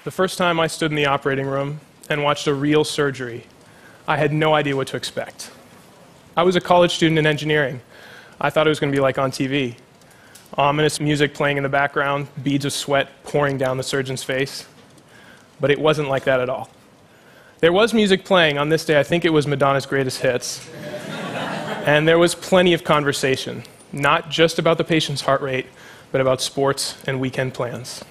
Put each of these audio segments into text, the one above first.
The first time I stood in the operating room and watched a real surgery, I had no idea what to expect. I was a college student in engineering. I thought it was going to be like on TV. Ominous music playing in the background, beads of sweat pouring down the surgeon's face. But it wasn't like that at all. There was music playing on this day. I think it was Madonna's Greatest Hits. And there was plenty of conversation, not just about the patient's heart rate, but about sports and weekend plans.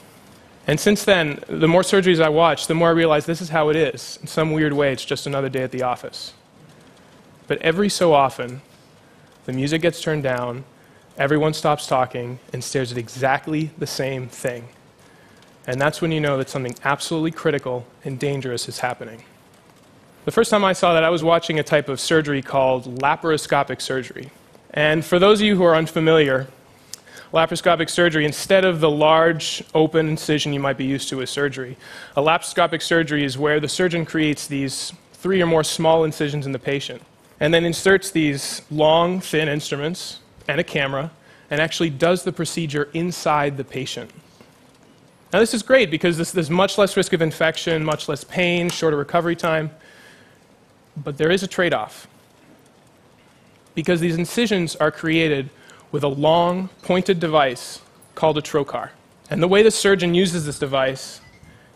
And since then, the more surgeries I watch, the more I realize this is how it is. In some weird way, it's just another day at the office. But every so often, the music gets turned down, everyone stops talking, and stares at exactly the same thing. And that's when you know that something absolutely critical and dangerous is happening. The first time I saw that, I was watching a type of surgery called laparoscopic surgery. And for those of you who are unfamiliar, laparoscopic surgery, instead of the large open incision you might be used to with surgery, a laparoscopic surgery is where the surgeon creates these 3 or more small incisions in the patient, and then inserts these long, thin instruments and a camera, and actually does the procedure inside the patient. Now this is great because there's much less risk of infection, much less pain, shorter recovery time, but there is a trade-off. Because these incisions are created with a long, pointed device called a trocar. And the way the surgeon uses this device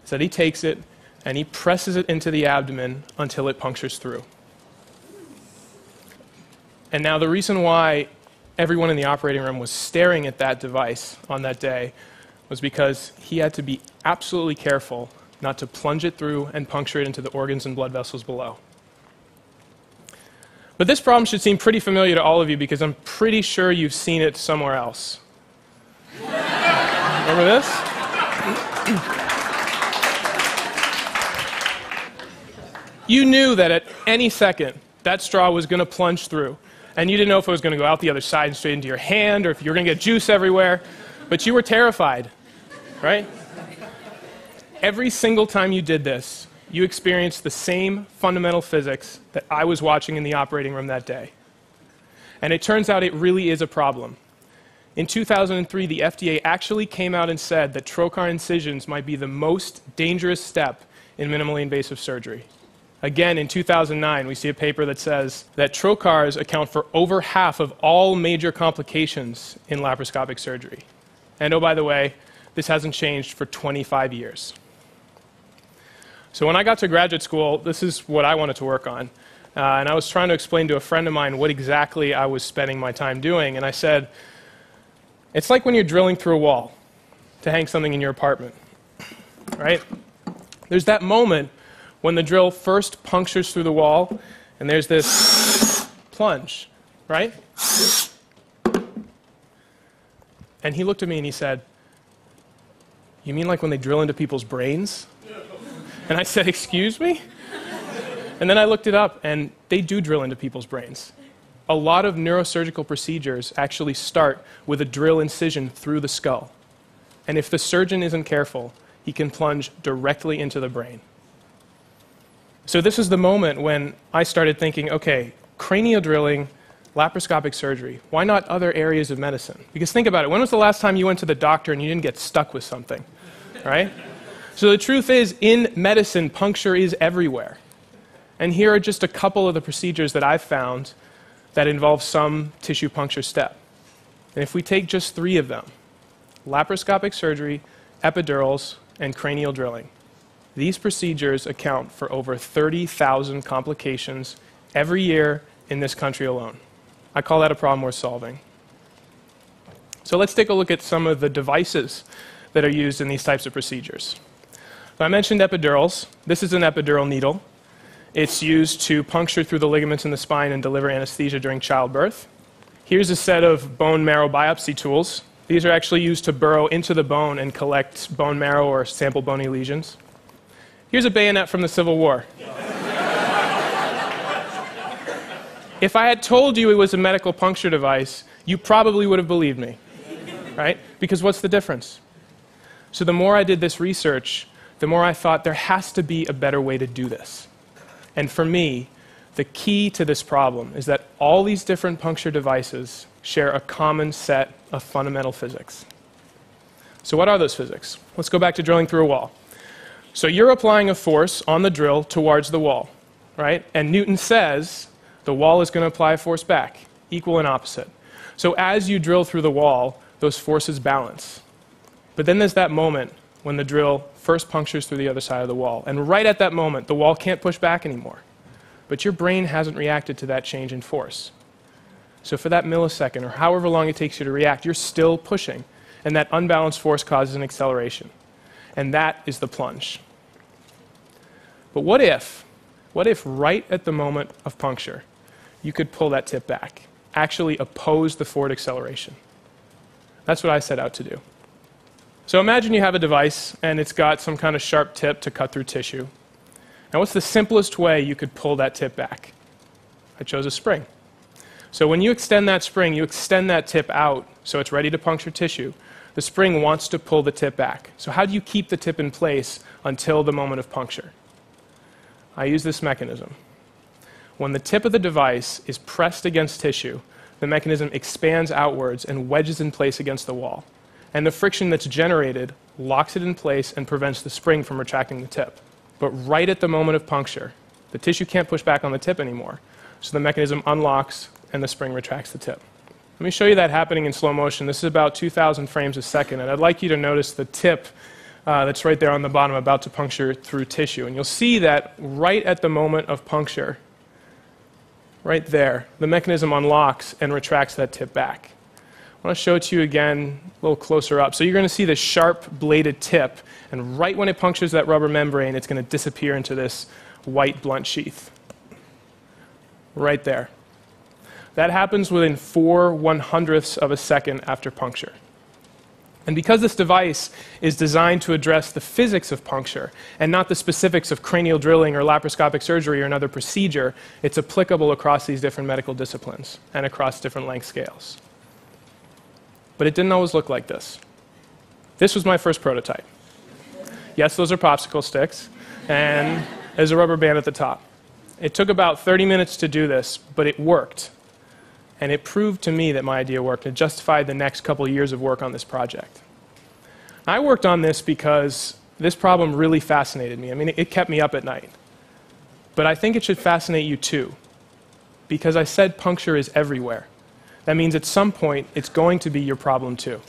is that he takes it and he presses it into the abdomen until it punctures through. And now the reason why everyone in the operating room was staring at that device on that day was because he had to be absolutely careful not to plunge it through and puncture it into the organs and blood vessels below. But this problem should seem pretty familiar to all of you because I'm pretty sure you've seen it somewhere else. Remember this? You knew that at any second that straw was going to plunge through, and you didn't know if it was going to go out the other side and straight into your hand or if you were going to get juice everywhere, but you were terrified, right? Every single time you did this, you experienced the same fundamental physics that I was watching in the operating room that day. And it turns out it really is a problem. In 2003, the FDA actually came out and said that trocar incisions might be the most dangerous step in minimally invasive surgery. Again, in 2009, we see a paper that says that trocars account for over half of all major complications in laparoscopic surgery. And oh, by the way, this hasn't changed for 25 years. So when I got to graduate school, this is what I wanted to work on. And I was trying to explain to a friend of mine what exactly I was spending my time doing. And I said, it's like when you're drilling through a wall to hang something in your apartment, right? There's that moment when the drill first punctures through the wall, and there's this plunge, right? And he looked at me and he said, "You mean like when they drill into people's brains?" And I said, "Excuse me?" And then I looked it up, and they do drill into people's brains. A lot of neurosurgical procedures actually start with a drill incision through the skull. And if the surgeon isn't careful, he can plunge directly into the brain. So this is the moment when I started thinking, okay, cranial drilling, laparoscopic surgery, why not other areas of medicine? Because think about it, when was the last time you went to the doctor and you didn't get stuck with something, right? So the truth is, in medicine, puncture is everywhere. And here are just a couple of the procedures that I've found that involve some tissue puncture step. And if we take just 3 of them, laparoscopic surgery, epidurals, and cranial drilling, these procedures account for over 30,000 complications every year in this country alone. I call that a problem worth solving. So let's take a look at some of the devices that are used in these types of procedures. So I mentioned epidurals. This is an epidural needle. It's used to puncture through the ligaments in the spine and deliver anesthesia during childbirth. Here's a set of bone marrow biopsy tools. These are actually used to burrow into the bone and collect bone marrow or sample bony lesions. Here's a bayonet from the Civil War. If I had told you it was a medical puncture device, you probably would have believed me, right? Because what's the difference? So the more I did this research, the more I thought there has to be a better way to do this. And for me, the key to this problem is that all these different puncture devices share a common set of fundamental physics. So what are those physics? Let's go back to drilling through a wall. So you're applying a force on the drill towards the wall, right? And Newton says the wall is going to apply a force back, equal and opposite. So as you drill through the wall, those forces balance. But then there's that moment when the drill first punctures through the other side of the wall. And right at that moment, the wall can't push back anymore. But your brain hasn't reacted to that change in force. So for that millisecond, or however long it takes you to react, you're still pushing. And that unbalanced force causes an acceleration. And that is the plunge. But what if right at the moment of puncture, you could pull that tip back, actually oppose the forward acceleration? That's what I set out to do. So imagine you have a device, and it's got some kind of sharp tip to cut through tissue. Now, what's the simplest way you could pull that tip back? I chose a spring. So when you extend that spring, you extend that tip out so it's ready to puncture tissue. The spring wants to pull the tip back. So how do you keep the tip in place until the moment of puncture? I use this mechanism. When the tip of the device is pressed against tissue, the mechanism expands outwards and wedges in place against the wall. And the friction that's generated locks it in place and prevents the spring from retracting the tip. But right at the moment of puncture, the tissue can't push back on the tip anymore. So the mechanism unlocks and the spring retracts the tip. Let me show you that happening in slow motion. This is about 2,000 frames a second, and I'd like you to notice the tip that's right there on the bottom about to puncture through tissue. And you'll see that right at the moment of puncture, right there, the mechanism unlocks and retracts that tip back. I want to show it to you again a little closer up. So you're going to see this sharp bladed tip, and right when it punctures that rubber membrane, it's going to disappear into this white blunt sheath. Right there. That happens within 4/100ths of a second after puncture. And because this device is designed to address the physics of puncture and not the specifics of cranial drilling or laparoscopic surgery or another procedure, it's applicable across these different medical disciplines and across different length scales. But it didn't always look like this. This was my first prototype. Yes, those are popsicle sticks, and there's a rubber band at the top. It took about 30 minutes to do this, but it worked. And it proved to me that my idea worked. It justified the next couple of years of work on this project. I worked on this because this problem really fascinated me. I mean, it kept me up at night. But I think it should fascinate you too, because I said puncture is everywhere. That means at some point, it's going to be your problem too.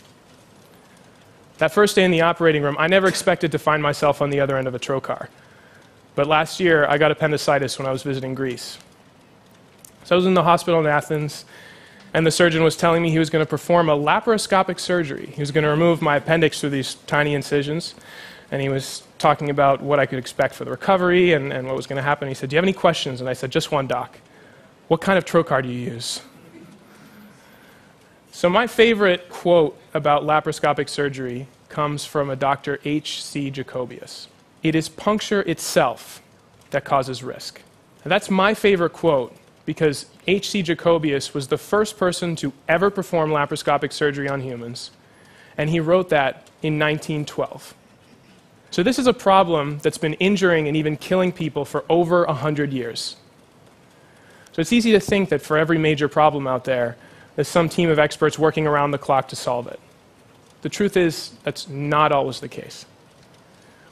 That first day in the operating room, I never expected to find myself on the other end of a trocar. But last year, I got appendicitis when I was visiting Greece. So I was in the hospital in Athens, and the surgeon was telling me he was going to perform a laparoscopic surgery. He was going to remove my appendix through these tiny incisions, and he was talking about what I could expect for the recovery and what was going to happen. He said, "Do you have any questions?" And I said, "Just one, doc. What kind of trocar do you use?" So my favorite quote about laparoscopic surgery comes from a Dr. H.C. Jacobius. "It is puncture itself that causes risk." And that's my favorite quote, because H.C. Jacobius was the first person to ever perform laparoscopic surgery on humans, and he wrote that in 1912. So this is a problem that's been injuring and even killing people for over 100 years. So it's easy to think that for every major problem out there, there's some team of experts working around the clock to solve it. The truth is, that's not always the case.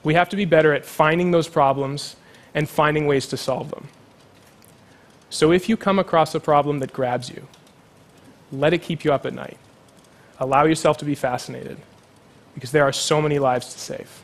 We have to be better at finding those problems and finding ways to solve them. So if you come across a problem that grabs you, let it keep you up at night. Allow yourself to be fascinated, because there are so many lives to save.